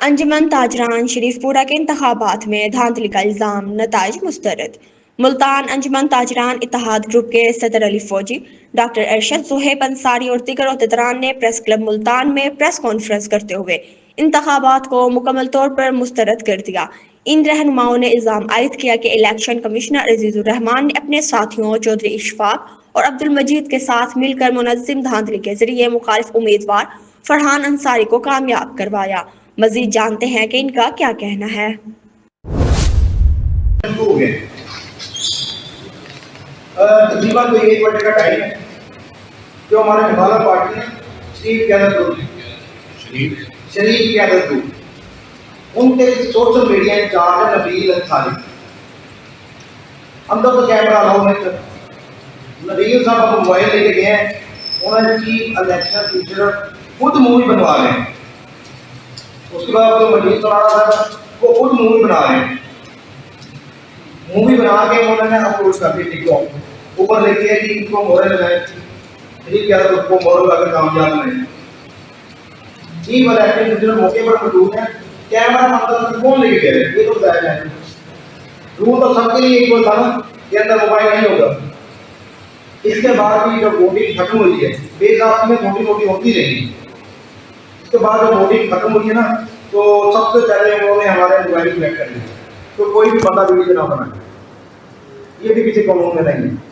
अंजुमन ताजरान शरीफपुरा के इंतखाबात में धांधली का इल्जाम, नताइज मुस्तरद। मुल्तान अंजुमन ताजरान इत्तेहाद ग्रुप के सदर अली फौजी, डॉक्टर अरशद सुहेब अंसारी और दीगर अहदेदारान ने प्रेस क्लब मुल्तान में प्रेस कॉन्फ्रेंस करते हुए इंतखाबात को मुकम्मल तौर पर मुस्तरद कर दिया। इन रहनुमाओं ने इल्जाम आयद किया कि इलेक्शन कमिश्नर अजीजुर रहमान ने अपने साथियों चौधरी इशफाक और अब्दुल मजीद के साथ मिलकर मुनज़्ज़िम धांधली के जरिए मुखालिफ उम्मीदवार फरहान अंसारी को कामयाब करवाया। मजीद जानते हैं कि इनका क्या कहना है। तकरीबन कोई 1 बजे का टाइम है जो हमारे नवाला पार्टी शरीफ क्यादत ग्रुप उनके सोशल मीडिया इंचार्ज है नबील अंसारी। अंदर तो कैमरा अलाउ नहीं। नबील साहब अब मोबाइल लेके गए हैं, उन्होंने चीफ इलेक्शन टीचर खुद मूवी बनवा रहे हैं। उसके बाद जो मजीद सुना रहा था वो खुद मूवी बना रहे हैं। मूवी बना के उन्होंने अपलोड कर दी टिकटॉक ऊपर लिखी है कि इनको मोहर लगाए, ठीक क्या तो उसको मोहर लगाकर कामयाब बनाए। चीफ इलेक्शन टीचर मौके पर मौजूद है, कैमरा मतलब कौन लेके गया है ये तो बताया जाए। रूल तो सबके लिए इक्वल था ना, के अंदर मोबाइल नहीं होगा। इसके बाद भी जब वोटिंग खत्म हुई है, बेसाब में छोटी मोटी होती रहेगी। इसके बाद जब वोटिंग खत्म हुई है ना, तो सबसे पहले उन्होंने हमारे मोबाइल कनेक्ट कर लिया, तो कोई भी बंदा वीडियो ना बनाए, ये भी किसी कानून में नहीं है।